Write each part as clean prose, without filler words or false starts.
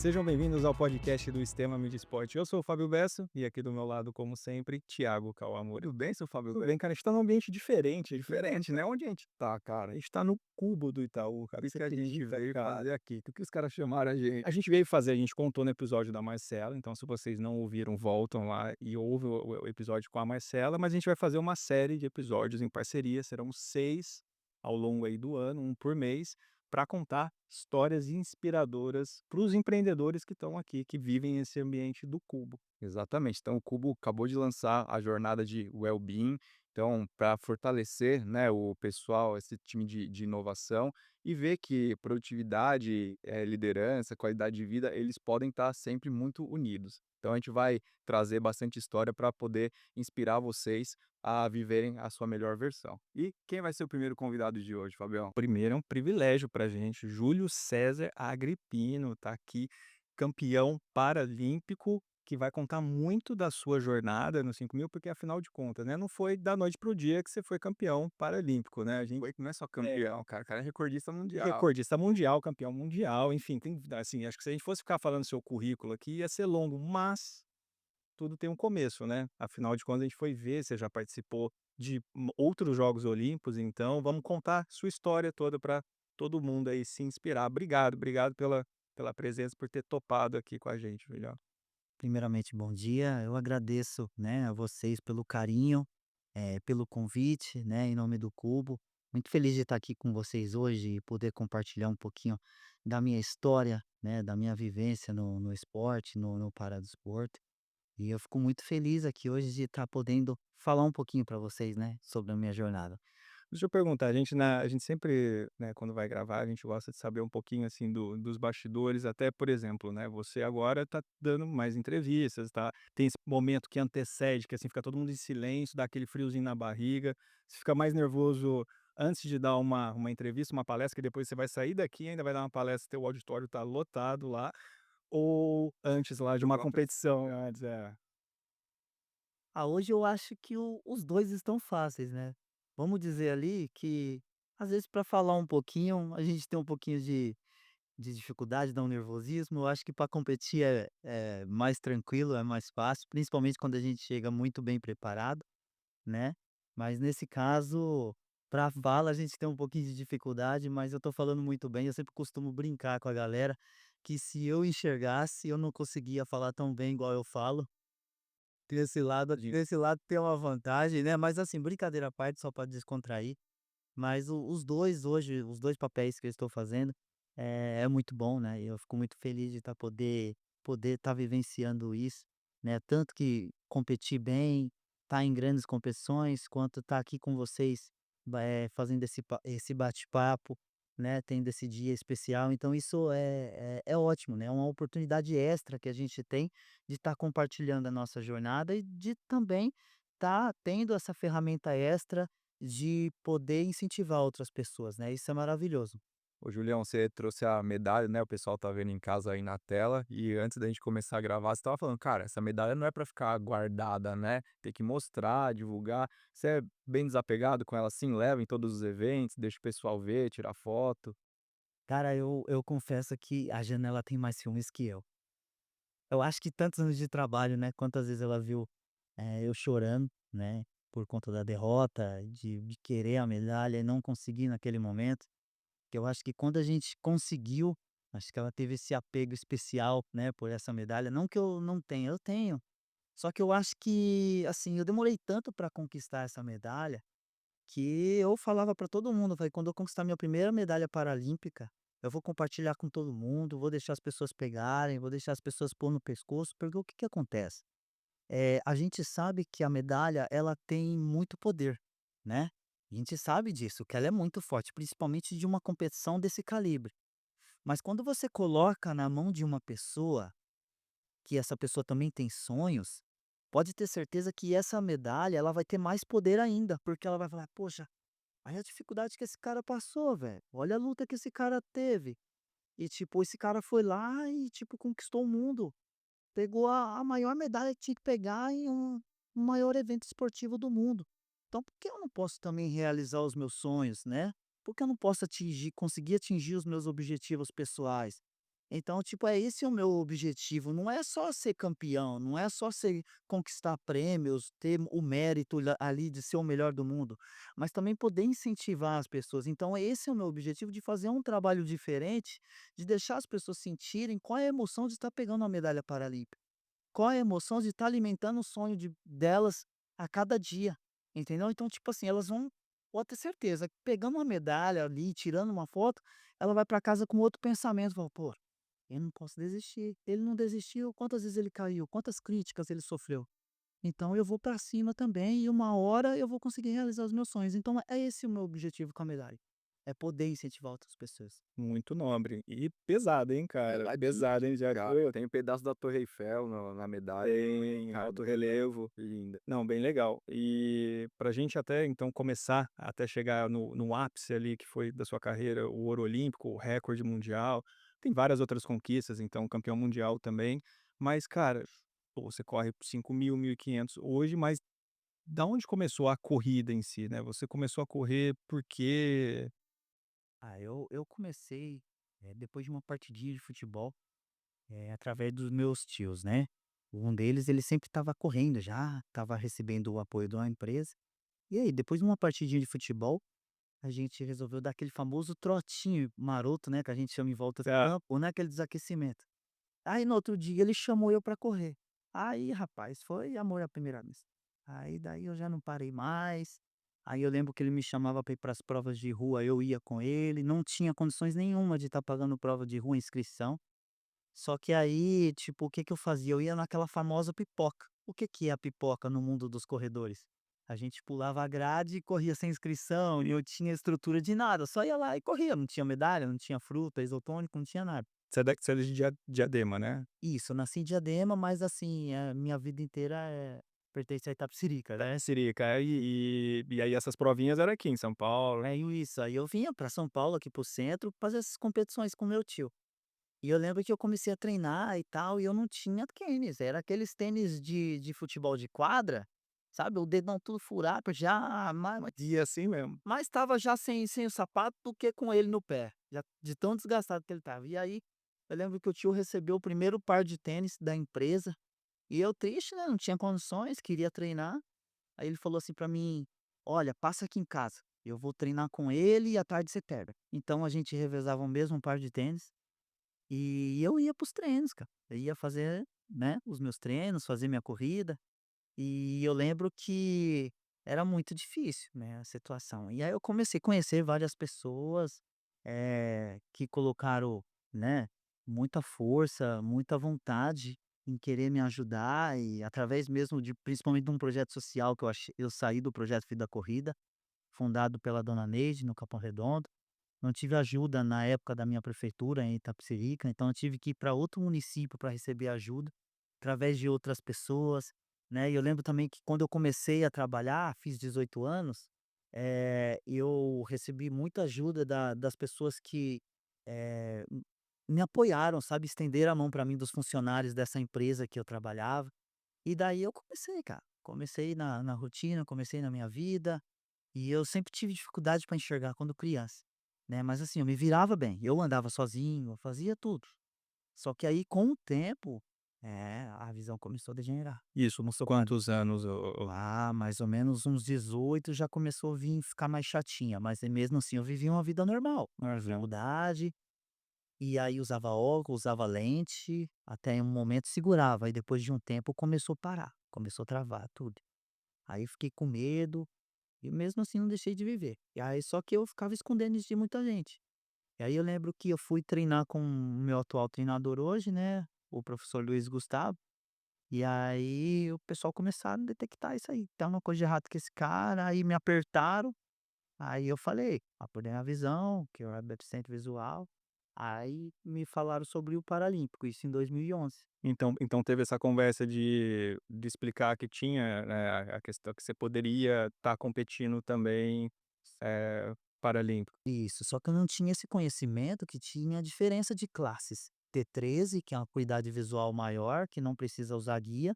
Sejam bem-vindos ao podcast do Sistema Mídia Esporte. Eu sou o Fábio Besso e aqui do meu lado, como sempre, Thiago Kawamori. Tudo bem, seu Fábio? Tudo bem, cara? A gente tá num ambiente diferente, né? Onde a gente tá, cara? A gente tá no cubo do Itaú, cara. Isso que a gente veio fazer aqui. O que os caras chamaram a gente? A gente veio fazer, a gente contou no episódio da Marcela, então se vocês não ouviram, voltam lá e ouvem o episódio com a Marcela, mas a gente vai fazer uma série de episódios em parceria, serão 6 ao longo aí do ano, um por mês, para contar histórias inspiradoras para os empreendedores que estão aqui, que vivem esse ambiente do Cubo. Exatamente. Então, o Cubo acabou de lançar a jornada de Wellbeing, então, para fortalecer, né, o pessoal, esse time de inovação e ver que produtividade, liderança, qualidade de vida, eles podem estar sempre muito unidos. Então, a gente vai trazer bastante história para poder inspirar vocês a viverem a sua melhor versão. E quem vai ser o primeiro convidado de hoje, Fabião? Primeiro é um privilégio pra gente, Júlio César Agripino tá aqui, campeão paralímpico, que vai contar muito da sua jornada no 5.000, porque afinal de contas, né, não foi da noite para o dia que você foi campeão paralímpico, né, a gente Foi, não é só campeão, cara, o cara é recordista mundial. recordista mundial, campeão mundial, enfim, tem assim, acho que se a gente fosse ficar falando seu currículo aqui, ia ser longo, mas tudo tem um começo, né. Afinal de contas, a gente foi ver, você já participou de outros Jogos Olímpicos, então vamos contar sua história toda para todo mundo aí se inspirar. Obrigado pela presença, por ter topado aqui com a gente, melhor. Primeiramente, bom dia. Eu agradeço, né, a vocês pelo carinho, pelo convite, né, em nome do Cubo. Muito feliz de estar aqui com vocês hoje e poder compartilhar um pouquinho da minha história, né, da minha vivência no esporte, no paradesporto. E eu fico muito feliz aqui hoje de estar podendo falar um pouquinho para vocês, né, sobre a minha jornada. Deixa eu perguntar, a gente sempre, né, quando vai gravar, a gente gosta de saber um pouquinho, assim, dos bastidores, até, por exemplo, né, você agora tá dando mais entrevistas, tá, tem esse momento que antecede, que, assim, fica todo mundo em silêncio, dá aquele friozinho na barriga, você fica mais nervoso antes de dar uma entrevista, uma palestra, que depois você vai sair daqui, ainda vai dar uma palestra, teu auditório tá lotado lá, ou antes lá de Do uma próprio competição antes? É. Hoje eu acho que os 2 estão fáceis, né. Vamos dizer ali que, às vezes, para falar um pouquinho, a gente tem um pouquinho de dificuldade, dá um nervosismo. Eu acho que para competir é mais tranquilo, é mais fácil, principalmente quando a gente chega muito bem preparado, né. Mas nesse caso, pra fala a gente tem um pouquinho de dificuldade, mas eu tô falando muito bem. Eu sempre costumo brincar com a galera que se eu enxergasse, eu não conseguia falar tão bem igual eu falo. De Desse lado tem uma vantagem, né, mas assim, brincadeira à parte, só para descontrair, mas o os 2 hoje, os 2 papéis que eu estou fazendo, é muito bom, né, e eu fico muito feliz de poder estar vivenciando isso, né, tanto que competir bem, estar em grandes competições, quanto estar aqui com vocês, fazendo esse bate-papo, né, tendo esse dia especial. Então isso é ótimo, né, é uma oportunidade extra que a gente tem de estar compartilhando a nossa jornada e de também estar tendo essa ferramenta extra de poder incentivar outras pessoas, né, isso é maravilhoso. Ô Julião, você trouxe a medalha, né, o pessoal tá vendo em casa aí na tela, e antes da gente começar a gravar, você estava falando: "Cara, essa medalha não é pra ficar guardada, né, tem que mostrar, divulgar". Você é bem desapegado com ela assim, leva em todos os eventos, deixa o pessoal ver, tirar foto? Cara, eu confesso que a janela tem mais ciúmes que eu. Eu acho que tantos anos de trabalho, né, quantas vezes ela viu, eu chorando, né, por conta da derrota, de querer a medalha e não conseguir naquele momento, que eu acho que quando a gente conseguiu, acho que ela teve esse apego especial, né, por essa medalha, não que eu não tenha, eu tenho, só que eu acho que, assim, eu demorei tanto para conquistar essa medalha, que eu falava para todo mundo, eu falei: "Quando eu conquistar minha primeira medalha paralímpica, eu vou compartilhar com todo mundo, vou deixar as pessoas pegarem, vou deixar as pessoas pôr no pescoço", porque o que que acontece? A gente sabe que a medalha, ela tem muito poder, né. A gente sabe disso, que ela é muito forte, principalmente de uma competição desse calibre. Mas quando você coloca na mão de uma pessoa, que essa pessoa também tem sonhos, pode ter certeza que essa medalha, ela vai ter mais poder ainda, porque ela vai falar: "Poxa, olha a dificuldade que esse cara passou, velho. Olha a luta que esse cara teve. E, tipo, esse cara foi lá e, tipo, conquistou o mundo. Pegou a maior medalha que tinha que pegar em um maior evento esportivo do mundo. Então, por que eu não posso também realizar os meus sonhos, né? Por que eu não posso conseguir atingir os meus objetivos pessoais? Então, tipo, é esse o meu objetivo, não é só ser campeão, não é só ser conquistar prêmios, ter o mérito ali de ser o melhor do mundo, mas também poder incentivar as pessoas. Então esse é o meu objetivo de fazer um trabalho diferente, de deixar as pessoas sentirem qual é a emoção de estar pegando uma medalha paralímpica. Qual é a emoção de estar alimentando o sonho delas a cada dia, entendeu? Então, tipo assim, elas vão pode ter certeza que pegando uma medalha ali, tirando uma foto, ela vai para casa com outro pensamento, fala: "Pô, eu não posso desistir, ele não desistiu, quantas vezes ele caiu, quantas críticas ele sofreu, então eu vou para cima também e uma hora eu vou conseguir realizar os meus sonhos". Então é esse o meu objetivo com a medalha, é poder incentivar outras pessoas. Muito nobre e pesado, hein, cara, pesado, hein, já foi Tem um pedaço da Torre Eiffel na medalha, tem alto relevo. linda. Não, bem legal. E pra gente até então começar, até chegar no ápice ali que foi da sua carreira, o ouro olímpico, o recorde mundial, tem várias outras conquistas, então campeão mundial também, mas cara, pô, você corre 5.000, 1.500 hoje, mas da onde começou a corrida em si, né, você começou a correr porque Eu comecei, depois de uma partidinha de futebol, através dos meus tios, né. Um deles, ele sempre estava correndo já, estava recebendo o apoio de uma empresa. E aí, depois de uma partidinha de futebol, a gente resolveu dar aquele famoso trotinho maroto, né, que a gente chama em volta do ah, campo, né, aquele desaquecimento. Aí no outro dia ele chamou eu pra correr. Aí rapaz, foi amor à primeira vista. Aí daí eu já não parei mais. Aí eu lembro que ele me chamava pra ir para as provas de rua, eu ia com ele, não tinha condições nenhuma de estar pagando prova de rua, inscrição. Só que aí, tipo, o que que eu fazia? Eu ia naquela famosa pipoca. O que que é a pipoca no mundo dos corredores? A gente pulava a grade e corria sem inscrição, e eu tinha estrutura de nada, só ia lá e corria, não tinha medalha, não tinha fruta, isotônico, não tinha nada. você é de Diadema, né? Isso, eu nasci em Diadema, mas assim, a minha vida inteira pertence a Itapecerica, né. Sirica, e aí essas provinhas era aqui em São Paulo. É isso, aí eu vinha pra São Paulo, aqui para o centro, fazer essas competições com meu tio. E eu lembro que eu comecei a treinar e tal, e eu não tinha tênis, era aqueles tênis de futebol de quadra, sabe, o dedão tudo furado já, E assim mesmo. mas estava já sem o sapato do que com ele no pé, já de tão desgastado que ele estava. E aí, eu lembro que o tio recebeu o primeiro par de tênis da empresa, e eu triste, né, não tinha condições, queria treinar. Aí ele falou assim pra mim: "Olha, passa aqui em casa, eu vou treinar com ele e à tarde você pega". Então a gente revezava o mesmo par de tênis, e eu ia para os treinos, cara. Eu ia fazer, né, os meus treinos, fazer minha corrida, e eu lembro que era muito difícil, né, a situação. E aí eu comecei a conhecer várias pessoas, que colocaram, né, muita força, muita vontade em querer me ajudar e através mesmo de principalmente de um projeto social que eu saí do projeto Vida Corrida, fundado pela dona Neide no Capão Redondo. Não tive ajuda na época da minha prefeitura em Itapecerica, então eu tive que ir para outro município para receber ajuda, através de outras pessoas, né. E eu lembro também que quando eu comecei a trabalhar, fiz 18 anos, eu recebi muita ajuda das pessoas que, me apoiaram, sabe, estenderam a mão para mim, dos funcionários dessa empresa que eu trabalhava. E daí eu comecei, cara, comecei na rotina, comecei na minha vida, e eu sempre tive dificuldade para enxergar quando criança, né, mas assim, eu me virava bem, eu andava sozinho, eu fazia tudo. Só que aí com o tempo, a visão começou a degenerar. Isso, nos Quando? quantos anos o Mais ou menos uns 18 já começou a vir ficar mais chatinha, mas mesmo assim eu vivia uma vida normal, faculdade, e aí usava óculos, usava lente, até um momento segurava, aí depois de um tempo começou a parar, começou a travar tudo. Aí fiquei com medo, e mesmo assim não deixei de viver. E aí só que eu ficava escondendo isso de muita gente. E aí eu lembro que eu fui treinar com o meu atual treinador hoje, né, o professor Luiz Gustavo, e aí o pessoal começaram a detectar isso aí, tem uma coisa de errado com esse cara, aí me apertaram, aí eu falei: "Apurei a visão, que eu era deficiente visual", aí me falaram sobre o paralímpico, isso em 2011. então teve essa conversa de explicar que tinha, né, a questão que você poderia estar competindo também, paralímpico. Isso, só que eu não tinha esse conhecimento que tinha diferença de classes. T13, que é uma acuidade visual maior, que não precisa usar guia.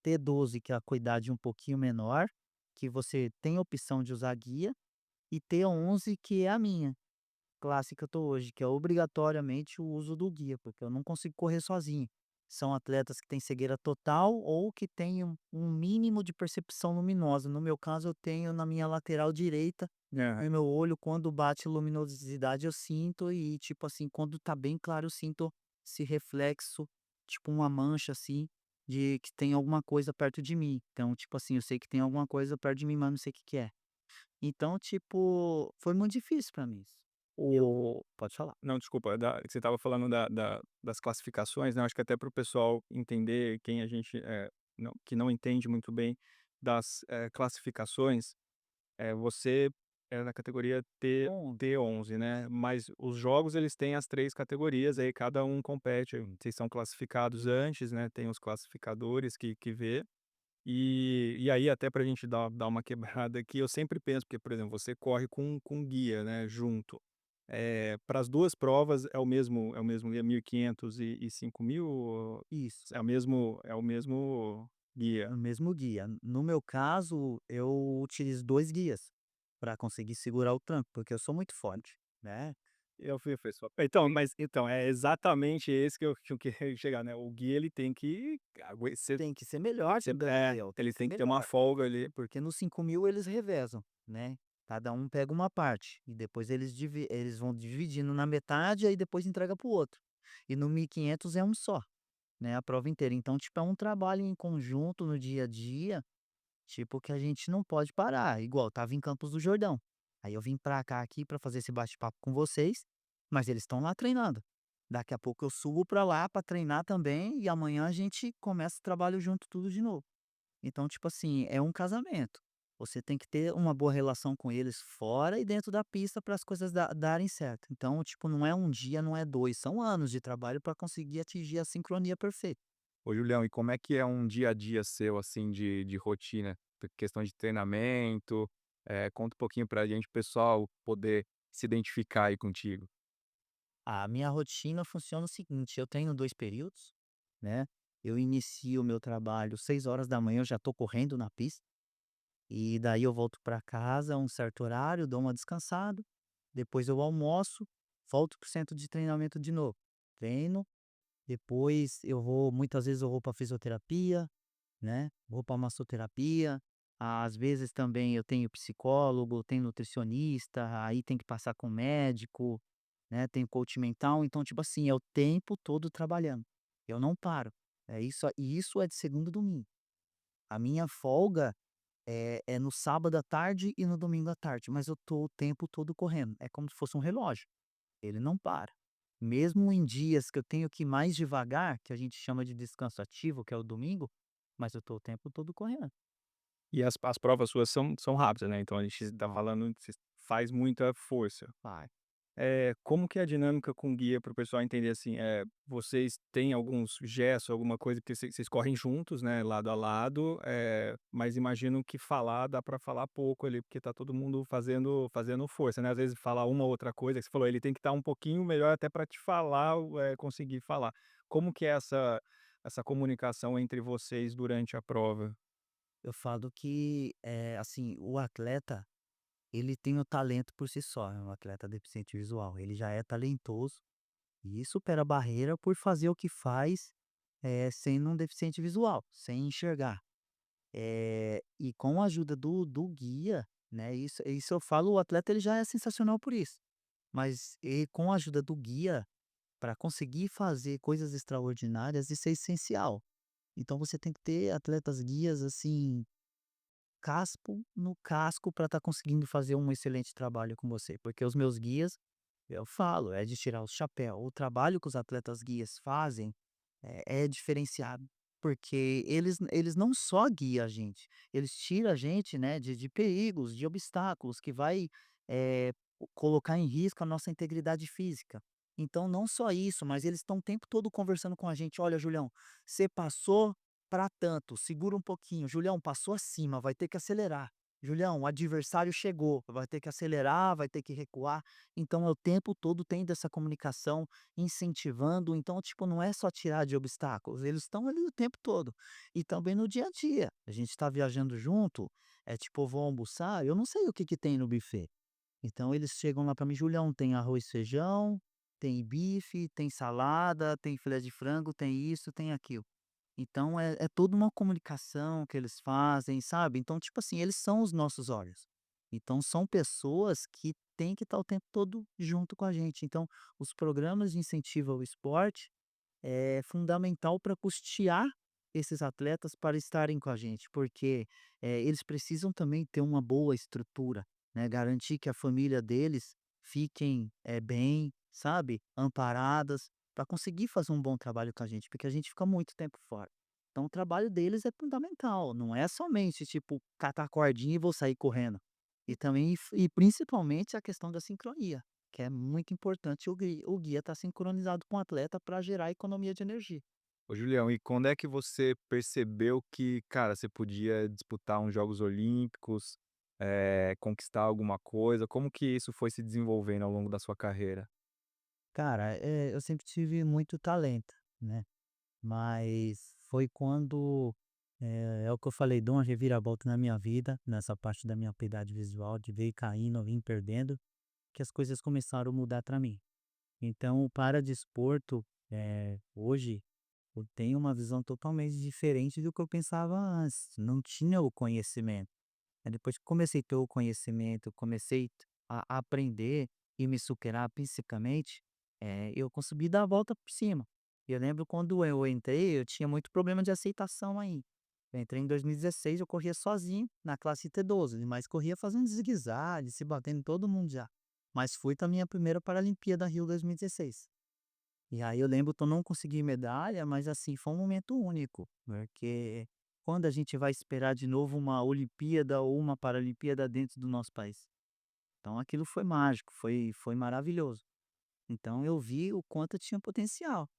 T12, que é a acuidade um pouquinho menor, que você tem a opção de usar guia. E T11, que é a minha. classe que eu tô hoje, que é obrigatoriamente o uso do guia, porque eu não consigo correr sozinho. São atletas que têm cegueira total ou que têm um mínimo de percepção luminosa. No meu caso, eu tenho na minha lateral direita, Aham. no meu olho, quando bate luminosidade eu sinto e, tipo assim, quando tá bem claro eu sinto esse reflexo, tipo uma mancha, assim, de que tem alguma coisa perto de mim. Então, tipo assim, eu sei que tem alguma coisa perto de mim, mas não sei o que que é. Então, tipo, foi muito difícil pra mim isso. O Pode falar. Não, desculpa, você estava falando das classificações, né, acho que até para o pessoal entender quem a gente, não que não entende muito bem das, classificações, você é na categoria Bom, T11, né, mas os jogos eles têm as 3 categorias, aí cada um compete, vocês são classificados antes, né, tem os classificadores que vê, e aí até pra gente dar uma quebrada aqui, eu sempre penso porque, por exemplo, você corre com guia, né, junto. Para as 2 provas é o mesmo guia 1.500 e 5.000 ou isso, é o mesmo guia? no mesmo guia. No meu caso, eu utilizo 2 guias para conseguir segurar o tranco, porque eu sou muito forte, né. Eu fui só então, mas então, é exatamente esse que eu queria chegar, né, o guia ele tem que você Tem que ser melhor você do que eu, tem ele que ser tem que ter uma melhor, folga ali. porque no 5.000 eles revezam, né. Cada um pega uma parte e depois eles vão dividindo na metade, aí depois entrega para o outro. E no 1.500 é um só, né, a prova inteira. Então, tipo, é um trabalho em conjunto no dia a dia. Tipo, que a gente não pode parar, igual eu estava em Campos do Jordão, aí eu vim pra cá aqui pra fazer esse bate-papo com vocês, mas eles estão lá treinando. Daqui a pouco eu subo pra lá pra treinar também e amanhã a gente começa o trabalho junto tudo de novo. Então, tipo assim, é um casamento. Você tem que ter uma boa relação com eles fora e dentro da pista para as coisas darem certo. Então, tipo, não é um dia, não é 2, são anos de trabalho para conseguir atingir a sincronia perfeita. Ô Julião, e como é que é um dia a dia seu, assim, de rotina? Questão de treinamento, conta um pouquinho pra gente, pessoal poder se identificar aí contigo. A minha rotina funciona o seguinte, eu tenho 2 períodos, né, eu inicio o meu trabalho 6 horas da manhã, eu já estou correndo na pista, e daí eu volto para casa a um certo horário, dou uma descansada, depois eu almoço, volto para o centro de treinamento de novo. Treino, depois eu vou muitas vezes eu vou para fisioterapia, né, vou para massoterapia, às vezes também eu tenho psicólogo, tenho nutricionista, aí tem que passar com médico, né, tem coach mental, então, tipo assim, é o tempo todo trabalhando. Eu não paro. Isso é de segunda a domingo. A minha folga é no sábado à tarde e no domingo à tarde, mas eu tô o tempo todo correndo. É como se fosse um relógio, ele não para. Mesmo em dias que eu tenho que ir mais devagar, que a gente chama de descanso ativo, que é o domingo, mas eu tô o tempo todo correndo. E as provas suas são rápidas, né, então a gente tá Ó, falando você faz muita força. vai. Como que é a dinâmica com guia para o pessoal entender, assim, vocês têm alguns gestos, alguma coisa porque vocês correm juntos, né, lado a lado, mas imagino que falar dá para falar pouco ali, porque tá todo mundo fazendo força, né, às vezes falar uma ou outra coisa que você falou, ele tem que estar um pouquinho melhor até para te falar, conseguir falar. Como que é essa comunicação entre vocês durante a prova? Eu falo que, assim, o atleta, ele tem o talento por si só, é um atleta deficiente visual, ele já é talentoso e supera a barreira por fazer o que faz, sendo um deficiente visual, sem enxergar. E com a ajuda do guia, né, isso eu falo, o atleta ele já é sensacional por isso, mas com a ajuda do guia, para conseguir fazer coisas extraordinárias, isso é essencial. Então você tem que ter atletas guias, assim, casco no casco para estar conseguindo fazer um excelente trabalho com você, porque os meus guias, eu falo, é de tirar o chapéu. O trabalho que os atletas guias fazem é diferenciado, porque eles não só guiam a gente, eles tiram a gente, né, de perigos, de obstáculos que vai, colocar em risco a nossa integridade física. Então não só isso, mas eles estão o tempo todo conversando com a gente: "Olha, Julião, você passou para tanto, segura um pouquinho. Julião, passou acima, vai ter que acelerar. Julião, o adversário chegou, vai ter que acelerar, vai ter que recuar". Então é o tempo todo tendo essa comunicação, incentivando. Então, tipo, não é só tirar de obstáculos, eles estão ali o tempo todo. E também no dia a dia. A gente está viajando junto, tipo, eu vou almoçar, eu não sei o que que tem no buffet. Então eles chegam lá para mim: "Julião, tem arroz e feijão, tem bife, tem salada, tem filé de frango, tem isso, tem aquilo". Então é toda uma comunicação que eles fazem, sabe. Então, tipo assim, eles são os nossos olhos. Então são pessoas que têm que estar o tempo todo junto com a gente. Então, os programas de incentivo ao esporte é fundamental para custear esses atletas para estarem com a gente, porque, eles precisam também ter uma boa estrutura, né, garantir que a família deles fiquem, bem, sabe, amparadas, para conseguir fazer um bom trabalho com a gente, porque a gente fica muito tempo fora. Então o trabalho deles é fundamental, não é somente, tipo, catar cordinha e vou sair correndo. E também e principalmente a questão da sincronia. Que é muito importante o guia estar sincronizado com o atleta para gerar economia de energia. Ô Julião, e quando é que você percebeu que, cara, você podia disputar uns Jogos Olímpicos, conquistar alguma coisa? Como que isso foi se desenvolvendo ao longo da sua carreira? Cara, eu sempre tive muito talento, né, mas foi quando, é o que eu falei, dou uma reviravolta na minha vida, nessa parte da minha piedade visual, de ver caindo, vim perdendo, que as coisas começaram a mudar para mim. Então o paradesporto, hoje, eu tenho uma visão totalmente diferente do que eu pensava antes, não tinha o conhecimento. Aí depois que comecei a ter o conhecimento, comecei a aprender e me superar psicamente, eu consegui dar a volta por cima. Eu lembro quando eu entrei, eu tinha muito problema de aceitação aí. Eu entrei em 2016, eu corria sozinho na classe T12, mas corria fazendo zigue-zague, se batendo em todo mundo já. Mas fui pra minha primeira Paralimpíada Rio 2016. E aí eu lembro que eu não consegui medalha, mas assim, foi um momento único, porque quando a gente vai esperar de novo uma Olimpíada ou uma Paralimpíada dentro do nosso país? Então aquilo foi mágico, foi maravilhoso. Então eu vi o quanto eu tinha potencial.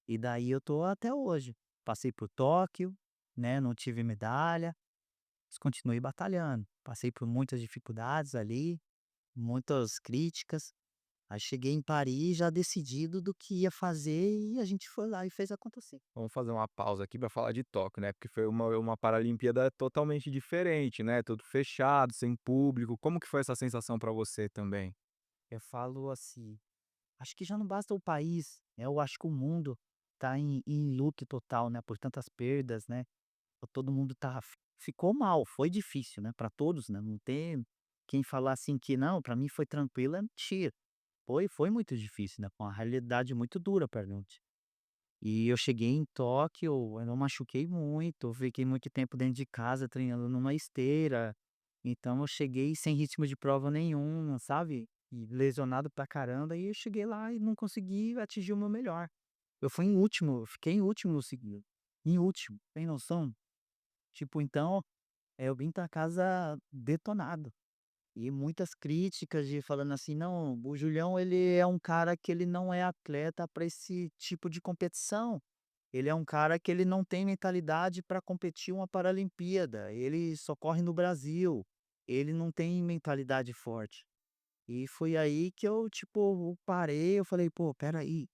E daí eu tô até hoje. Passei por Tóquio, né, não tive medalha, mas continuei batalhando. Passei por muitas dificuldades ali, muitas críticas. Aí cheguei em Paris já decidido do que ia fazer e a gente foi lá e fez acontecer. Vamos fazer uma pausa aqui para falar de Tóquio, né, porque foi uma Paralimpíada totalmente diferente, né, tudo fechado, sem público. Como que foi essa sensação para você também? Eu falo assim, acho que já não basta o país, né, eu acho que o mundo tá em luto total, né, por tantas perdas, né, todo mundo ficou mal, foi difícil, né, para todos, né, não tem quem falar assim que: "Não, para mim foi tranquilo", é mentira. Foi muito difícil, né, com uma realidade muito dura pra gente. E eu cheguei em Tóquio, eu não machuquei muito, eu fiquei muito tempo dentro de casa treinando numa esteira, então eu cheguei sem ritmo de prova nenhum, sabe, e lesionado pra caramba, e eu cheguei lá e não consegui atingir o meu melhor. Eu fui em último, eu fiquei em último seguido, em último, tem noção? Tipo, então, eu vim pra casa detonado. E muitas críticas de falando assim: "Não, o Julião ele é um cara que ele não é atleta para esse tipo de competição. Ele é um cara que ele não tem mentalidade para competir uma Paralimpíada, ele só corre no Brasil, ele não tem mentalidade forte". E foi aí que eu, tipo, parei, eu falei: "Pô, espera aí,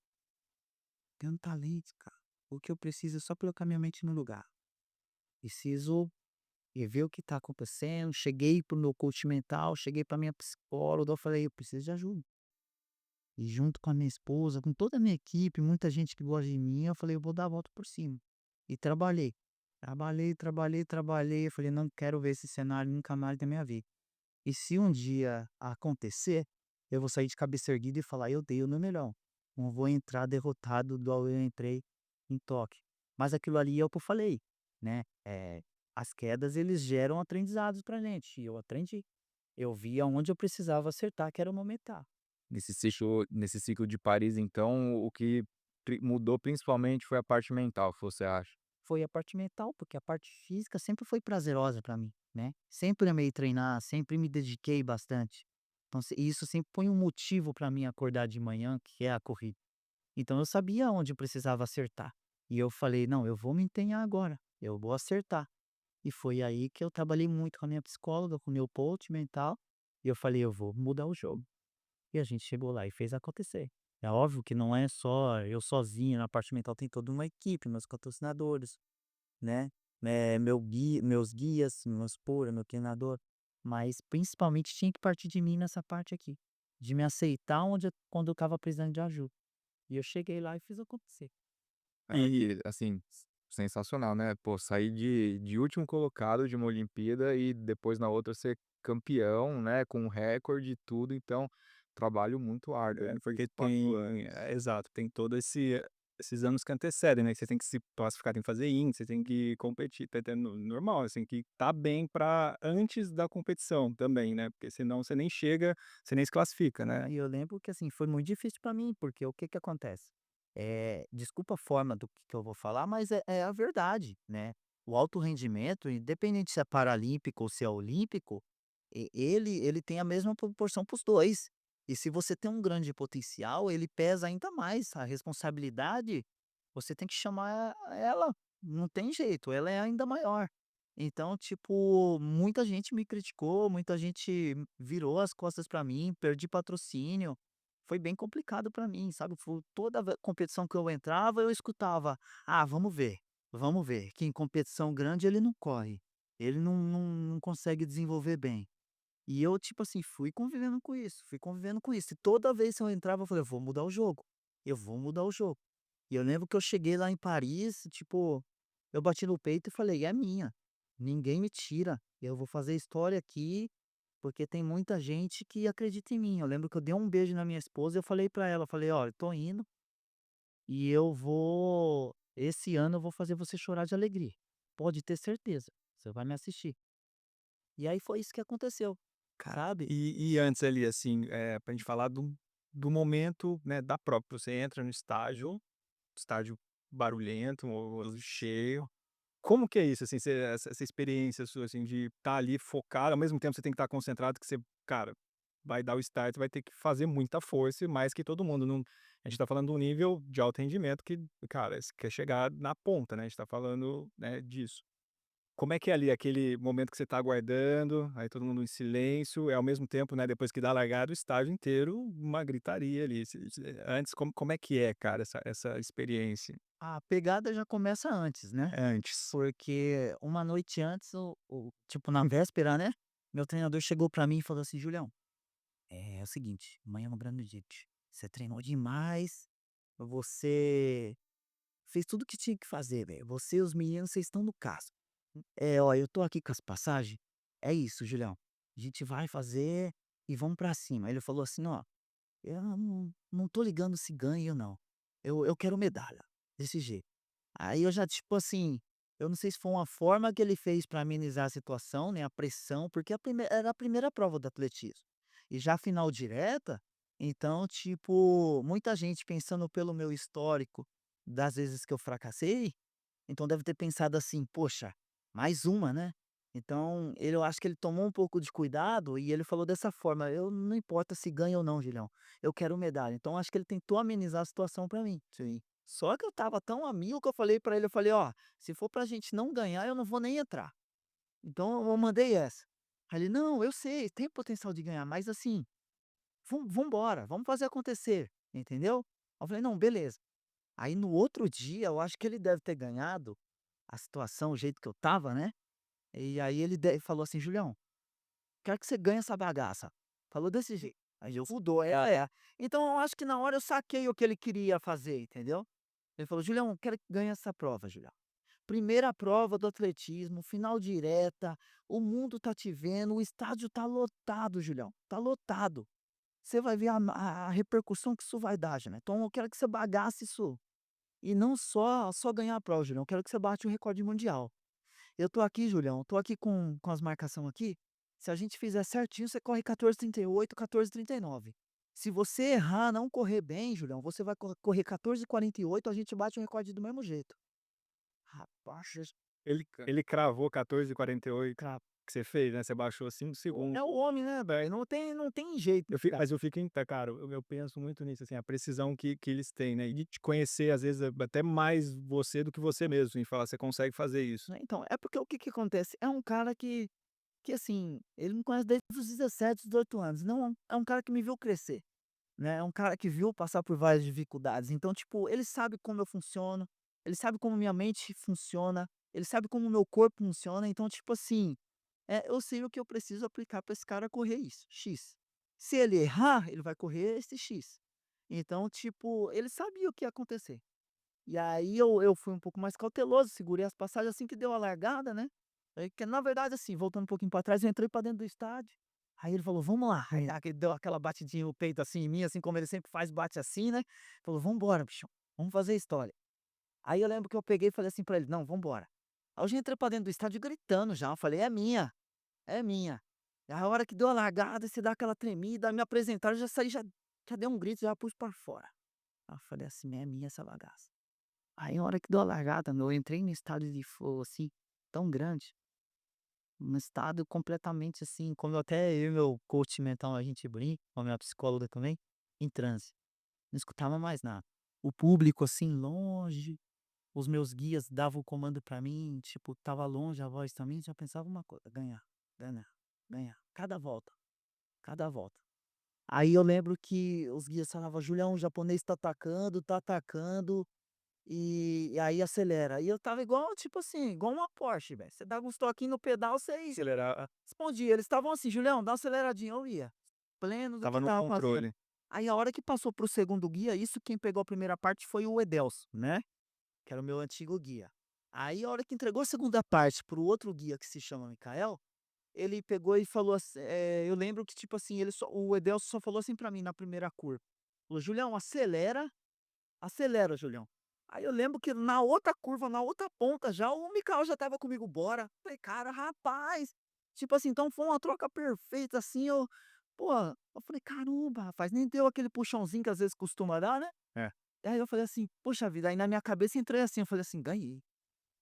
tenho um talento, cara. O que eu preciso é só colocar minha mente no lugar. Preciso e ver o que está acontecendo". Cheguei para o meu coach mental, cheguei para minha psicóloga, eu falei: "Eu preciso de ajuda". E junto com a minha esposa, com toda a minha equipe, muita gente que gosta de mim, eu falei: "Eu vou dar a volta por cima". E trabalhei. Trabalhei, trabalhei, trabalhei, eu falei: "Não quero ver esse cenário nunca mais na minha vida". E se um dia acontecer, eu vou sair de cabeça erguida e falar: "Eu dei o meu melhor". Não vou entrar derrotado igual eu entrei em Tóquio. Mas aquilo ali é o que eu falei, né, as quedas eles geram aprendizados pra gente, e eu aprendi. Eu vi aonde eu precisava acertar, que era aumentar. Nesse ciclo de Paris, então, o que mudou principalmente foi a parte mental, que você acha? Foi a parte mental, porque a parte física sempre foi prazerosa pra mim, né. Sempre amei treinar, sempre me dediquei bastante. Então isso sempre foi um motivo pra mim acordar de manhã, que é a corrida. Então eu sabia onde eu precisava acertar. E eu falei: "Não, eu vou me empenhar agora, eu vou acertar". E foi aí que eu trabalhei muito com a minha psicóloga, com o meu coach mental, e eu falei: "Eu vou mudar o jogo". E a gente chegou lá e fez acontecer. É óbvio que não é só eu sozinho, na parte mental tem toda uma equipe, meus patrocinadores, né, meus guias, meu esposa, meu treinador. mas principalmente tinha que partir de mim nessa parte aqui, de me aceitar quando eu estava precisando de ajuda. E eu cheguei lá e fiz acontecer. E, assim, sensacional, né, pô, sair de último colocado de uma Olimpíada e depois na outra ser campeão, né, com recorde e tudo, então, trabalho muito árduo, É, muito porque passou. exato, tem todo esses anos que antecedem, né, que você tem que se classificar, tem que fazer índice, você tem que competir, tá entendendo? Normal, você tem que estar bem para antes da competição também, né, porque senão você nem chega, você nem se classifica, né. E eu lembro que, assim, foi muito difícil para mim, porque o que que acontece? Desculpa a forma do que eu vou falar, mas é a verdade, né. O alto rendimento, independente se é paralímpico ou se é olímpico, ele tem a mesma proporção para os 2. E se você tem um grande potencial, ele pesa ainda mais. A responsabilidade, você tem que chamar ela, não tem jeito, ela é ainda maior. Então, tipo, muita gente me criticou, muita gente virou as costas pra mim, perdi patrocínio. Foi bem complicado pra mim, sabe? Toda competição que eu entrava, eu escutava: "Ah, vamos ver, que em competição grande ele não corre, ele não consegue desenvolver bem". E eu, tipo assim, fui convivendo com isso, fui convivendo com isso. E toda vez que eu entrava, eu falei: "Eu vou mudar o jogo, eu vou mudar o jogo". E eu lembro que eu cheguei lá em Paris, tipo, eu bati no peito e falei: "É minha, ninguém me tira, eu vou fazer história aqui, porque tem muita gente que acredita em mim". Eu lembro que eu dei um beijo na minha esposa e eu falei pra ela, eu falei: "Olha, eu tô indo e eu vou esse ano eu vou fazer você chorar de alegria, pode ter certeza, você vai me assistir". E aí foi isso que aconteceu, Cara, sabe? e antes ali, assim, pra gente falar do momento, né, da prova, você entra no estádio barulhento ou cheio. Como que é isso, assim, essa experiência sua, assim, de estar ali focado, ao mesmo tempo você tem que estar concentrado que você, cara, vai dar o start, vai ter que fazer muita força, mais que todo mundo, não a gente tá falando de um nível de alto rendimento que, cara, você quer chegar na ponta, né, a gente tá falando, né, disso. Como é que é ali aquele momento que você tá aguardando, aí todo mundo em silêncio, ao mesmo tempo, né, depois que dá a largada, o estádio inteiro, uma gritaria ali, antes como é que é, cara, essa experiência? A pegada já começa antes, né? Antes. Porque uma noite antes, tipo, na véspera, né, meu treinador chegou pra mim e falou assim: "Julião, é o seguinte, amanhã é um grande dia, você treinou demais, você fez tudo o que tinha que fazer, velho, você e os meninos, vocês estão no casco. Ó, eu tô aqui com as passagens, é isso, Julião, a gente vai fazer e vamos pra cima". Ele falou assim: "Ó, eu não tô ligando se ganha ou não, eu quero medalha, desse jeito". Aí eu já, tipo assim, eu não sei se foi uma forma que ele fez para amenizar a situação, né, a pressão, porque era a primeira prova do atletismo. E já final direta, então, tipo, muita gente pensando pelo meu histórico das vezes que eu fracassei, então deve ter pensado assim: "Poxa, mais uma, né". Então, eu acho que ele tomou um pouco de cuidado e ele falou dessa forma: "Eu não importa se ganha ou não, Julião, eu quero medalha". Então acho que ele tentou amenizar a situação pra mim. Sim. Só que eu estava tão a mil que eu falei pra ele, eu falei: "Ó, se for pra gente não ganhar, eu não vou nem entrar". Então eu mandei essa. Aí ele: "Não, eu sei, tem potencial de ganhar, mas assim, vambora, vamos fazer acontecer", entendeu? Aí eu falei: "Não, beleza". Aí no outro dia, eu acho que ele deve ter ganhado a situação, o jeito que eu estava, né, e aí ele falou assim: "Julião, quero que você ganhe essa bagaça". Falou desse jeito. Aí eu mudou, é. Então eu acho que na hora eu saquei o que ele queria fazer, entendeu? Ele falou: "Julião, quero que ganhe essa prova, Julião. Primeira prova do atletismo, final direta, o mundo tá te vendo, o estádio tá lotado, Julião, tá lotado. Você vai ver a repercussão que isso vai dar, Julião. Então eu quero que você bagace isso. E não só ganhar a prova, Julião, eu quero que você bate o recorde mundial. Eu tô aqui, Julião, tô aqui com as marcação aqui, se a gente fizer certinho, você corre 14:38, 14:39. Se você errar, não correr bem, Julião, você vai correr 14:48, a gente bate o recorde do mesmo jeito". Rapaz, Ele cravou 14:48 cara, que você fez, né, você baixou 5 segundos. é o homem, né, velho, não tem jeito, cara. Mas eu fico cara, eu penso muito nisso, assim, a precisão que eles têm, né, e de te conhecer, às vezes, até mais você do que você mesmo, e falar: "Você consegue fazer isso". Né, então, é porque o que que acontece, é um cara que assim, ele me conhece desde os 17, 18 anos, não é um cara que me viu crescer, né, é um cara que viu passar por várias dificuldades, então, tipo, ele sabe como eu funciono, ele sabe como minha mente funciona, ele sabe como o meu corpo funciona, então, tipo assim, eu sei o que eu preciso aplicar para esse cara correr isso, X. Se ele errar, ele vai correr esse X. Então, tipo, ele sabia o que ia acontecer. E aí eu fui um pouco mais cauteloso, segurei as passagens assim que deu a largada, né. Aí que na verdade, assim, voltando um pouquinho para trás, eu entrei para dentro do estádio, aí ele falou: "Vamos lá", aí deu aquela batidinha no peito, assim, em mim, assim como ele sempre faz, bate assim, né, falou: "Vamos embora bichão, vamos fazer história". Aí eu lembro que eu peguei e falei assim pra ele: "Não, vamos embora". Aí eu já entrei pra dentro do estádio gritando já, eu falei: "É minha, é minha". E a hora que deu a largada, você dá aquela tremida, me apresentaram, eu já saí, já dei um grito, já pus pra fora. Aí eu falei assim: "É minha essa bagaça". Aí a hora que deu a largada, meu, eu entrei num estado de flow, assim, tão grande, um estado completamente, assim, como até eu e meu coach mental a gente brinca, com a minha psicóloga também, em transe. Não escutava mais nada. O público, assim, longe, os meus guias davam o comando pra mim, tipo, estava longe a voz também, já pensava uma coisa: ganhar, ganhar, ganhar. Cada volta, cada volta. Aí eu lembro que os guias falavam: "Julião, o japonês tá atacando". E aí acelera. E eu estava igual, tipo assim, igual uma Porsche, velho. Você dava uns toquinhos no pedal, você ia. Acelerar, Respondia. Eles estavam assim: "Julião, dá uma aceleradinha", eu ia. Pleno do que estava no estava fazendo. controle. Aí a hora que passou para o segundo guia, isso quem pegou a primeira parte foi o Edelso, né, que era o meu antigo guia. Aí a hora que entregou a segunda parte para o outro guia que se chama Micael, ele pegou e falou eu lembro que tipo assim, o Edelso só falou assim pra mim na primeira curva, falou: "Julião, acelera". Acelera, Julião. Aí eu lembro que na outra curva, na outra ponta já, o Mikael já estava comigo, "bora". Falei: "Cara, rapaz", tipo assim, então foi uma troca perfeita, assim, pô, eu falei: "Caramba, rapaz", nem deu aquele puxãozinho que às vezes costuma dar, né. É. Aí eu falei assim: "Poxa vida", aí na minha cabeça entrei assim, eu falei assim: "Ganhei".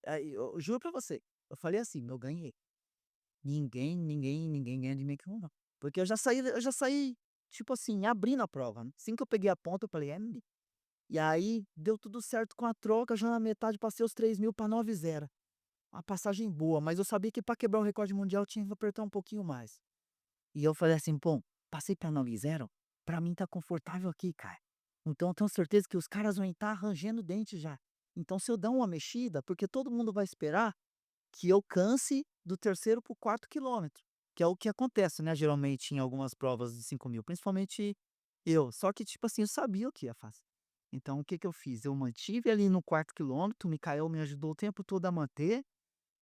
Aí eu juro pra você, eu falei assim: "Eu ganhei. Ninguém ganha de mim aqui não". Porque eu já saí, tipo assim, abrindo a prova, né. Assim que eu peguei a ponta, eu falei: "É". E aí, deu tudo certo com a troca, já na metade passei os 3.000 para 9,0. Uma passagem boa, mas eu sabia que para quebrar o recorde mundial tinha que apertar um pouquinho mais. E eu falei assim: "Bom, passei para 9,0, para mim tá confortável aqui, cara. Então eu tenho certeza que os caras vão estar rangendo o dente já. Então se eu dar uma mexida, porque todo mundo vai esperar que eu canse do terceiro para o quarto quilômetro, que é o que acontece, né, geralmente em algumas provas de 5.000, principalmente eu. Só que, tipo assim, eu sabia o que ia fazer. Então o que que eu fiz? Eu mantive ali no quarto quilômetro, o Mikael me ajudou o tempo todo a manter.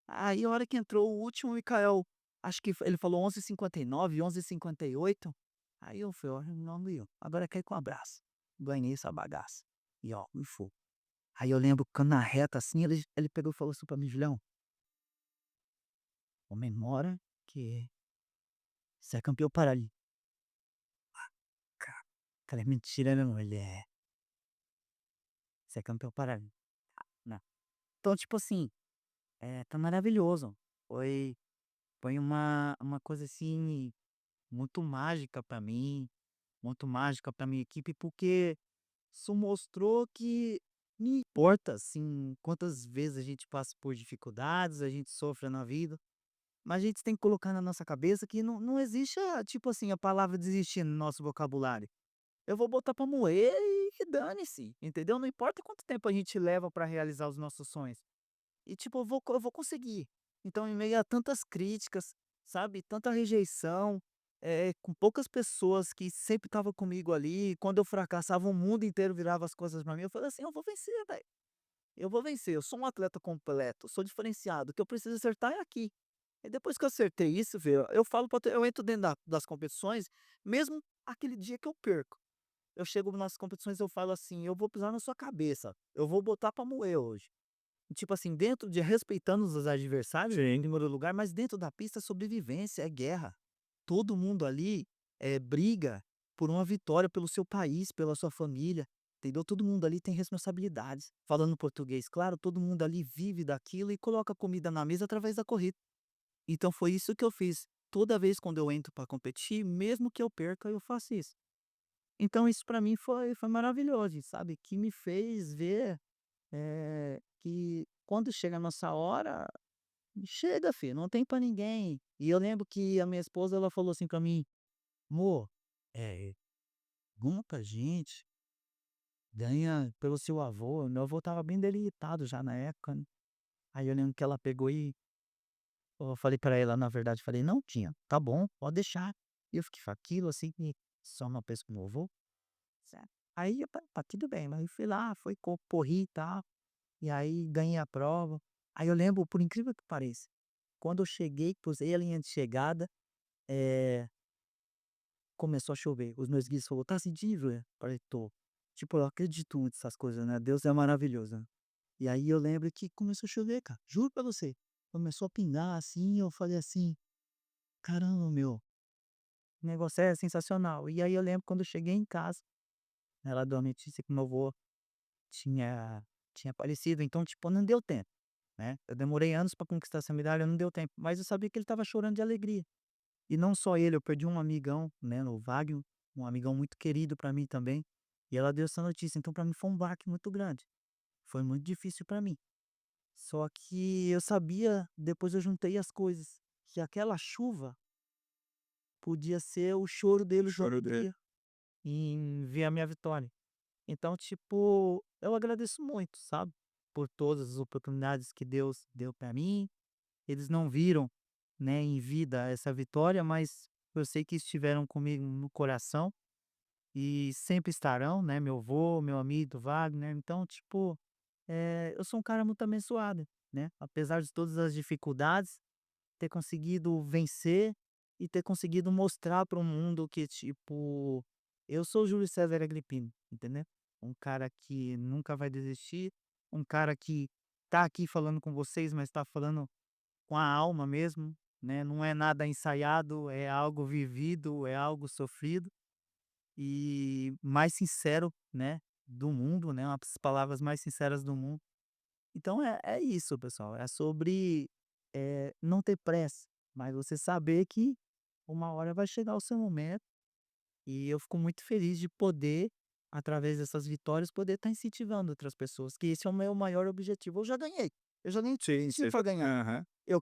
Aí a hora que entrou o último, o Mikael, acho que ele falou 11:59, 11:58. Aí eu falei: "Olha, não, meu, agora quer ir com abraço". Ganhei essa bagaça. E ó, e foi. Aí eu lembro que na reta assim, ele pegou e falou assim pra mim: "Julião, comemora que você é campeão paralímpico". Cara, falei: "Mentira, né, não?". Ele: "É, você é campeão paralímpico". Né. Então, tipo assim, tá maravilhoso. Foi uma coisa, assim, muito mágica pra mim, muito mágica pra minha equipe, porque isso mostrou que não importa, assim, quantas vezes a gente passa por dificuldades, a gente sofre na vida, mas a gente tem que colocar na nossa cabeça que não existe tipo assim, a palavra desistir no nosso vocabulário. Eu vou botar pra moer e dane-se, entendeu? Não importa quanto tempo a gente leva pra realizar os nossos sonhos. E tipo, eu vou conseguir. Então, em meio a tantas críticas, sabe, tanta rejeição, com poucas pessoas que sempre estavam comigo ali, quando eu fracassava, o mundo inteiro virava as coisas pra mim, eu falei assim: "Eu vou vencer, velho. Eu vou vencer, eu sou um atleta completo, sou diferenciado, o que eu preciso acertar é aqui". E depois que eu acertei isso, velho, eu falo pra eu entro dentro das competições, mesmo aquele dia que eu perco. Eu chego nas competições, eu falo assim: "Eu vou pisar na sua cabeça, eu vou botar pra moer hoje". Tipo assim, dentro de respeitando os adversários, em primeiro lugar, mas dentro da pista é sobrevivência, é guerra. Todo mundo ali, briga por uma vitória pelo seu país, pela sua família, entendeu? Todo mundo ali tem responsabilidades. Falando português, claro, todo mundo ali vive daquilo e coloca comida na mesa através da corrida. Então foi isso que eu fiz. Toda vez quando eu entro para competir, mesmo que eu perca, eu faço isso. Então isso para mim foi maravilhoso, sabe? Que me fez ver que quando chega a nossa hora, chega filho, não tem pra ninguém. E eu lembro que a minha esposa ela falou assim pra mim: "Amor, eh, arruma pra gente, ganha pelo seu avô". Meu avô estava bem debilitado já na época, né. Aí eu lembro que ela pegou e eu falei pra ela, na verdade, falei: "Não, tia, tá bom, pode deixar". E eu fiquei com aquilo, assim, e só uma pessoa que meu avô, certo. Aí eu falei: "Tá, tudo bem", mas eu fui lá, foi corri e tal, e aí ganhei a prova. Aí eu lembro, por incrível que pareça, quando eu cheguei, pusei a linha de chegada, eh, começou a chover. Os meus guias falou: "Tá sentindo, William?" Falei: "Tô". Tipo, eu acredito muito nessas coisas, né, Deus é maravilhoso, né. E aí eu lembro que começou a chover, cara, juro pra você. Começou a pingar, assim, eu falei assim: "Caramba, meu, o negócio é sensacional". E aí eu lembro quando eu cheguei em casa, ela deu a notícia que meu avô tinha tinha falecido, então, tipo, não deu tempo, né. Eu demorei anos pra conquistar essa medalha, não deu tempo, mas eu sabia que ele estava chorando de alegria. E não só ele, eu perdi um amigão, né, o Wagner, um amigão muito querido pra mim também, e ela deu essa notícia, então pra mim foi um baque muito grande, foi muito difícil pra mim. Só que eu sabia, depois eu juntei as coisas, que aquela chuva podia ser o choro deles no Choro outro dele. dia, em ver a minha vitória. Então, tipo, eu agradeço muito, sabe, por todas as oportunidades que Deus deu pra mim. Eles não viram, né, em vida essa vitória, mas eu sei que estiveram comigo no coração e sempre estarão, né, meu avô, meu amigo Wagner. Então, tipo, eu sou um cara muito abençoado, né, apesar de todas as dificuldades, ter conseguido vencer e ter conseguido mostrar para o mundo que, tipo, eu sou o Júlio César Agripino, entendeu? Um cara que nunca vai desistir, um cara que tá aqui falando com vocês, mas tá falando com a alma mesmo, né, não é nada ensaiado, é algo vivido, é algo sofrido e mais sincero, né, do mundo, né, as palavras mais sinceras do mundo. Então é isso, pessoal, é sobre, não ter pressa, mas você saber que uma hora vai chegar o seu momento, e eu fico muito feliz de poder, através dessas vitórias, poder estar incentivando outras pessoas, que esse é o meu maior objetivo. Eu já ganhei tudo Sim, que tinha você pra ganhar. aham. Eu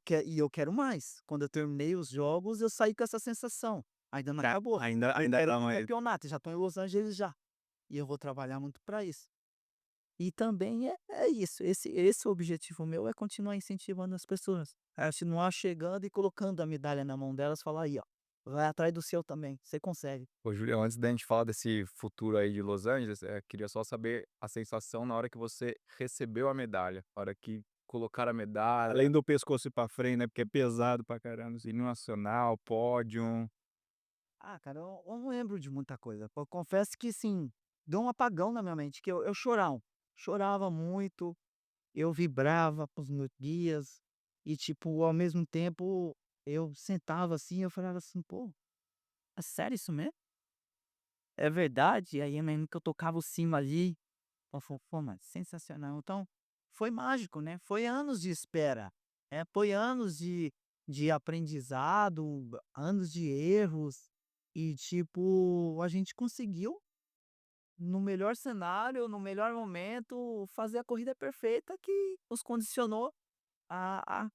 quero mais. Quando eu terminei os jogos, eu saí com essa sensação. Ainda não Tá, acabou. ainda Quero dá ir mais. campeonato, já estou em Los Angeles já. E eu vou trabalhar muito para isso. E também é isso, esse objetivo meu é continuar incentivando as pessoas, a continuar chegando e colocando a medalha na mão delas, falar: "Aí ó, vai atrás do seu também, você consegue". Ô Julião, antes da gente falar desse futuro aí de Los Angeles, queria só saber a sensação na hora que você recebeu a medalha, na hora que colocaram a medalha. Além do pescoço ir pra frente, né, porque é pesado pra caramba, assim, hino nacional, pódium. Ah, cara, eu não lembro de muita coisa. Eu confesso que sim, deu um apagão na minha mente, que eu chorava muito, eu vibrava com os meus guias e, tipo, ao mesmo tempo, eu sentava assim, eu falava assim: "Pô, é sério isso mesmo? É verdade?". E aí eu lembro que eu tocava o sino ali, pô, mas sensacional. Então, foi mágico, né, foi anos de espera, foi anos de aprendizado, anos de erros e, tipo, a gente conseguiu, no melhor cenário, no melhor momento, fazer a corrida perfeita que nos condicionou a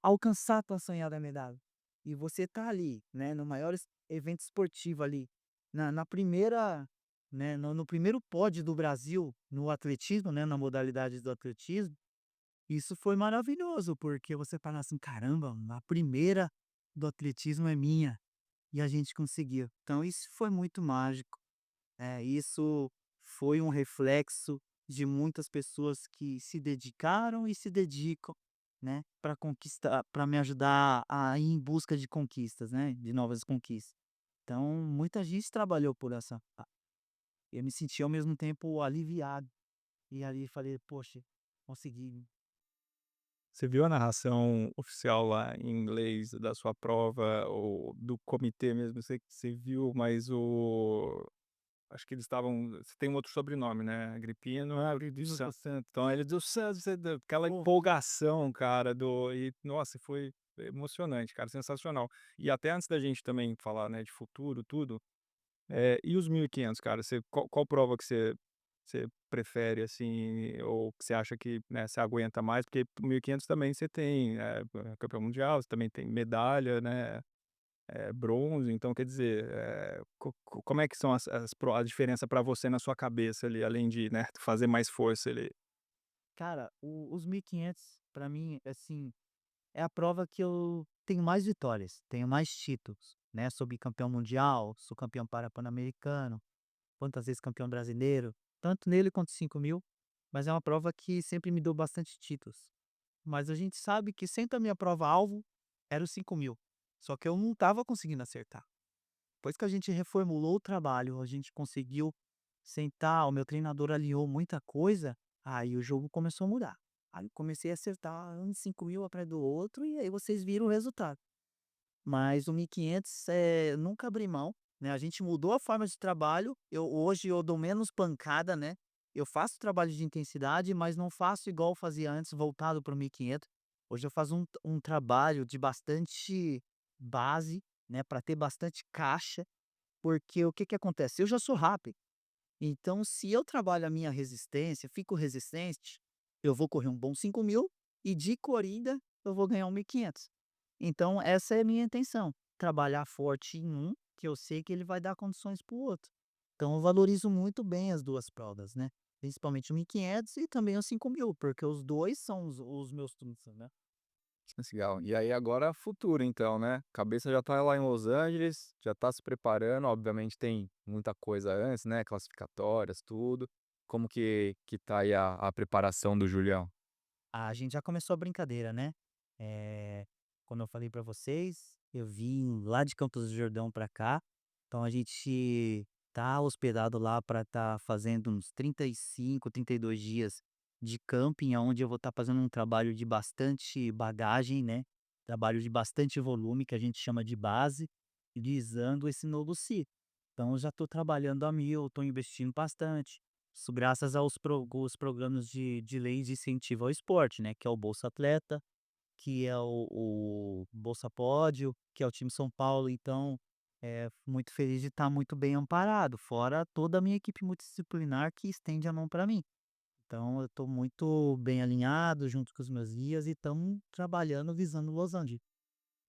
alcançar a tua sonhada medalha. E você tá ali, né, no maior evento esportivo ali, na primeira, né, no primeiro pódio do Brasil no atletismo, né, na modalidade do atletismo, isso foi maravilhoso, porque você fala assim: "Caramba, a primeira do atletismo é minha", e a gente conseguiu. Então isso foi muito mágico. Isso foi um reflexo de muitas pessoas que se dedicaram e se dedicam, né, para conquistar, para me ajudar a ir em busca de conquistas, né, de novas conquistas. Então, muita gente trabalhou por essa eu me senti ao mesmo tempo aliviado, e ali falei: "Poxa, consegui". Você viu a narração oficial lá em inglês da sua prova ou do comitê mesmo? Você viu, mas o acho que eles estavam você tem um outro sobrenome, né, Agripino dos Dos Santos. Então ele dos Santos, você aquela Pô, empolgação, cara, do e nossa, foi emocionante, cara, sensacional. E até antes da gente também falar, né, de futuro, tudo, e os 1.500, cara, você qual prova que você prefere, assim, ou que você acha que, né, você aguenta mais? Porque 1.500 também você tem, campeão mundial, você também tem medalha, né, bronze, então quer dizer, como é que são a diferença pra você na sua cabeça ali, além de, né, fazer mais força ali? cara, os 1.500 para mim, assim, é a prova que eu tenho mais vitórias, tenho mais títulos, né, sou bicampeão mundial, sou campeão pan-americano, quantas vezes campeão brasileiro, tanto nele quanto 5.000, mas é uma prova que sempre me deu bastante títulos. Mas a gente sabe que sempre a minha prova-alvo era os 5.000, só que eu não estava conseguindo acertar. Depois que a gente reformulou o trabalho, a gente conseguiu sentar, o meu treinador alinhou muita coisa, aí o jogo começou a mudar. Aí eu comecei a acertar um 5.000 atrás do outro e aí vocês viram o resultado. Mas o 1.500, nunca abri mão, né, a gente mudou a forma de trabalho, hoje eu dou menos pancada, né, eu faço trabalho de intensidade, mas não faço igual eu fazia antes voltado para o 1.500. Hoje eu faço um trabalho de bastante base, né, para ter bastante caixa, porque o que que acontece, eu já sou rápido, então se eu trabalho a minha resistência, fico resistente, eu vou correr um bom 5.000 e de corrida eu vou ganhar um 1.500. Então essa é a minha intenção, trabalhar forte em um, que eu sei que ele vai dar condições para o outro. Então eu valorizo muito bem as 2 provas, né, principalmente o 1.500 e também o 5.000, porque os 2 são os meus trunfos, né. Legal. E aí agora futuro então, né, cabeça já tá lá em Los Angeles, já tá se preparando, obviamente tem muita coisa antes, né, classificatórias, tudo. Como que tá aí a preparação do Julião? A gente já começou a brincadeira, né. Eh, Como eu falei pra vocês, eu vim lá de Campos do Jordão pra cá, então a gente tá hospedado lá pra estar fazendo uns 35, 32 dias de camping, aonde eu vou estar fazendo um trabalho de bastante bagagem, né, trabalho de bastante volume, que a gente chama de base, visando esse novo ciclo. Então eu já estou trabalhando a mil, estou investindo bastante. Isso graças os programas de lei de incentivo ao esporte, né, que é o Bolsa Atleta, que é o Bolsa Pódio, que é o time São Paulo, então, muito feliz de estar muito bem amparado, fora toda a minha equipe multidisciplinar que estende a mão para mim. Então eu estou muito bem alinhado junto com os meus guias e estamos trabalhando visando Los Angeles.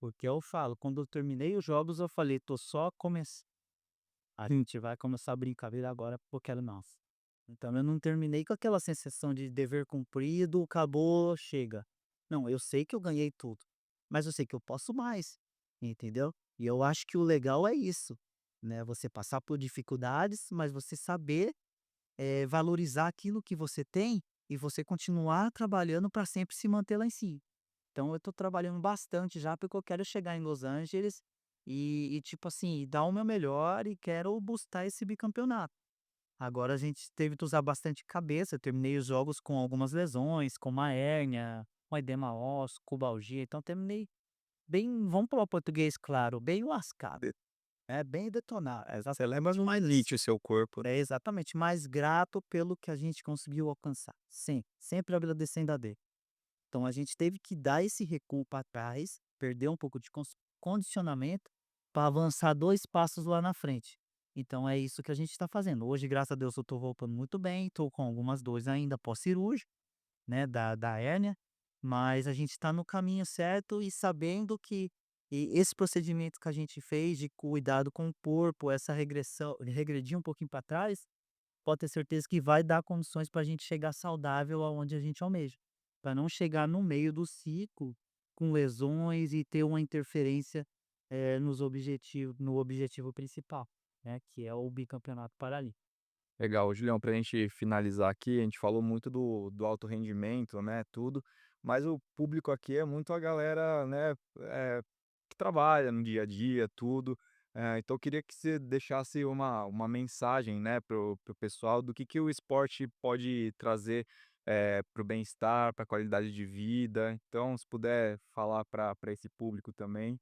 Porque eu falo, quando eu terminei os jogos eu falei: "Tô só começando. A gente vai começar a brincadeira agora porque eu quero nós". Então eu não terminei com aquela sensação de dever cumprido, acabou, chega. Não, eu sei que eu ganhei tudo, mas eu sei que eu posso mais, entendeu? E eu acho que o legal é isso, né? Você passar por dificuldades, mas você saber valorizar aquilo que você tem e você continuar trabalhando para sempre se manter lá em cima. Então eu tô trabalhando bastante já, porque eu quero chegar em Los Angeles tipo assim, dar o meu melhor e quero buscar esse bicampeonato. Agora a gente teve que usar bastante cabeça, eu terminei os jogos com algumas lesões, com uma hérnia, um edema ósseo, pubalgia, então terminei bem, vamos falar o português claro, bem lascado, De bem detonado, Você leva uma elite o seu corpo, né. exatamente, mas grato pelo que a gente conseguiu alcançar, sempre agradecendo a Deus. Então a gente teve que dar esse recuo para trás, perder um pouco de condicionamento para avançar 2 passos lá na frente. Então é isso que a gente está fazendo. Hoje, graças a Deus, eu estou voltando muito bem, estou com algumas dores ainda pós-cirúrgico, né, da hérnia, mas a gente está no caminho certo e sabendo que esse procedimento que a gente fez de cuidado com o corpo, essa regressão, regredir um pouquinho para trás, pode ter certeza que vai dar condições para a gente chegar saudável aonde a gente almeja, para não chegar no meio do ciclo com lesões e ter uma interferência, no objetivo principal, né, que é o bicampeonato paralímpico. Legal, Julião, pra gente finalizar aqui, a gente falou muito do alto rendimento, né, tudo, mas o público aqui é muito a galera, né, que trabalha no dia a dia, tudo. Então eu queria que você deixasse uma mensagem, né, pro pessoal do que o esporte pode trazer, para o bem-estar, pra qualidade de vida. Então, se puder falar para esse público também.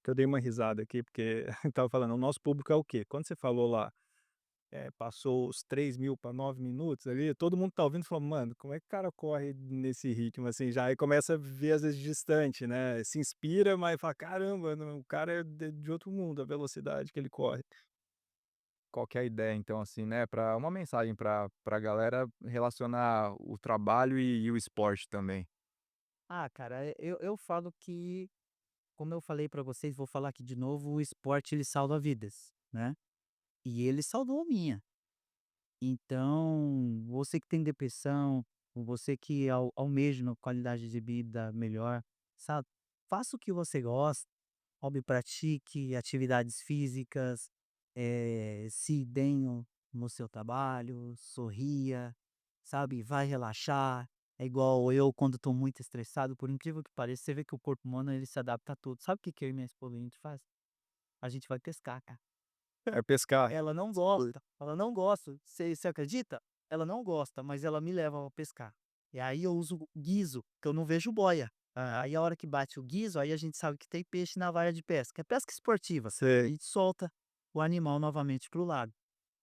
Que eu dei uma risada aqui, porque estava falando, o nosso público é o quê? Quando você falou lá, passou os 3.000 para 9 minutos ali, todo mundo tá ouvindo e falou: "Mano, como é que o cara corre nesse ritmo assim?" Já aí começa a ver às vezes distante, né, se inspira, mas fala: "Caramba, não, o cara é de outro mundo, a velocidade que ele corre". Qual que é a ideia então, assim, né, para uma mensagem pra galera relacionar o trabalho e o esporte também. Ah, cara, eu falo que, como eu falei para vocês, vou falar aqui de novo, o esporte ele salva vidas, né, e ele salvou a minha. Então, você que tem depressão, ou você que almeja uma qualidade de vida melhor, sabe? faça o que você gosta, hobby, pratique atividades físicas, se empenhe no seu trabalho, sorria, sabe, vai relaxar. É igual eu quando estou muito estressado, por incrível que pareça, você vê que o corpo humano ele se adapta a tudo. Sabe o que que eu e minha esposa a gente faz? A gente vai pescar, cara. É pescar. Ela não gosta, você acredita? Ela não gosta, mas ela me leva pra pescar. E aí eu uso o guiso, que eu não vejo boia. Aí a hora que bate o guiso, aí a gente sabe que tem peixe na vara de pesca, é pesca esportiva. A Sei. gente solta o animal novamente para o lago.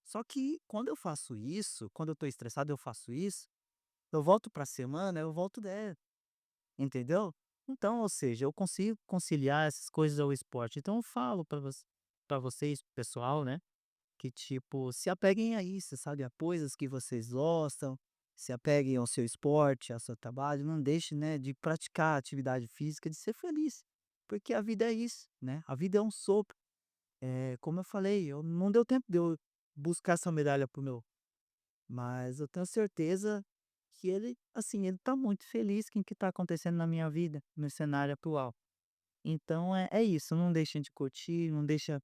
Só que quando eu faço isso, quando eu tô estressado eu faço isso, eu volto pra semana, eu volto entendeu? Então, ou seja, eu consigo conciliar essas coisas ao esporte. Então eu falo pra vocês, pro pessoal, né, que tipo, se apeguem a isso, sabe, a coisas que vocês gostam, se apeguem ao seu esporte, ao seu trabalho, não deixe, né, de praticar atividade física, de ser feliz, porque a vida é isso, né, a vida é um sopro. Como eu falei, eu não deu tempo de eu buscar essa medalha para meu, mas eu tenho certeza que ele, assim, ele tá muito feliz com o que tá acontecendo na minha vida, no cenário atual. Então é isso, não deixem de curtir, não deixa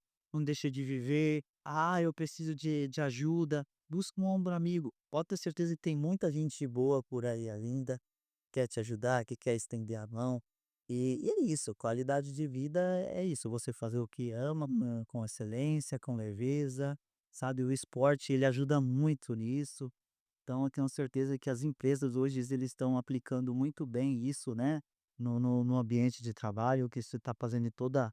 de viver. "Ah, eu preciso de ajuda", busca um ombro amigo. Pode ter certeza que tem muita gente boa por aí ainda, quer te ajudar, que quer estender a mão. E é isso, qualidade de vida é isso, você fazer o que ama, com excelência, com leveza, sabe. O esporte ele ajuda muito nisso. Então eu tenho certeza que as empresas hoje eles estão aplicando muito bem isso, né, no ambiente de trabalho, que isso está fazendo toda,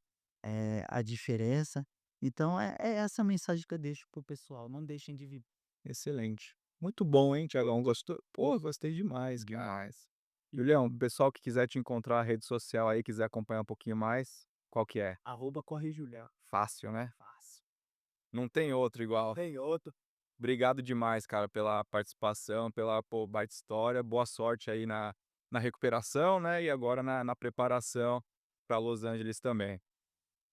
a diferença. Então é essa a mensagem que eu deixo para o pessoal, não deixem de viver. Excelente. Muito bom, hein, Tiagão, gostou? Pô, gostei demais, cara. Demais. Julião, o pessoal que quiser te encontrar, rede social aí, quiser acompanhar um pouquinho mais, qual que é? Corre Julião. Fácil, né? Fácil. Não tem outro igual. Tem outro. Obrigado demais, cara, pela participação, pela, pô, baita história. Boa sorte aí na recuperação, né, e agora na preparação para Los Angeles também.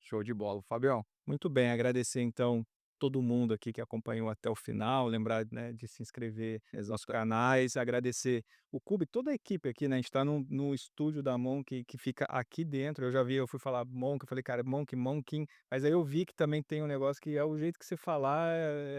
Show de bola. Fabião, Muito bem, agradecer então todo mundo aqui que acompanhou até o final, lembrar, né, de se inscrever nos exata canais, agradecer o Cube, toda a equipe aqui, né, a gente tá no estúdio da Monk que fica aqui dentro, eu fui falar Monk, eu falei: "Cara, Monk, Monkin", mas aí eu vi que também tem um negócio que é o jeito que você falar,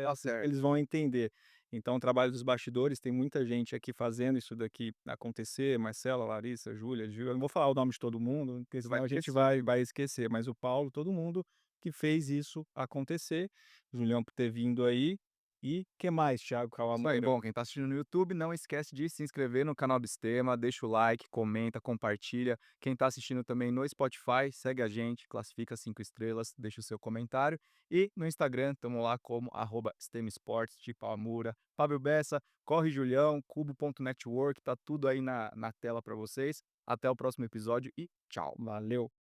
tá certo. eles vão entender. Então o trabalho dos bastidores, tem muita gente aqui fazendo isso daqui acontecer, Marcela, Larissa, Júlia, Gil, eu não vou falar o nome de todo mundo, porque Vai senão a gente esquecer. vai esquecer, mas o Paulo, todo mundo que fez isso acontecer. Julião por ter vindo aí. E que mais, Thiago Isso aí. Kawamura? Bom, quem tá assistindo no YouTube, não esquece de se inscrever no canal do Sistema, deixa o like, comenta, compartilha. Quem tá assistindo também no Spotify, segue a gente, classifica 5 estrelas, deixa o seu comentário. E no Instagram, tamo lá como @Sistema Esportes, de Kawamura, Fábio Bessa, Corre Julião, Cubo.network, tá tudo aí na tela para vocês. Até o próximo episódio e tchau. Valeu.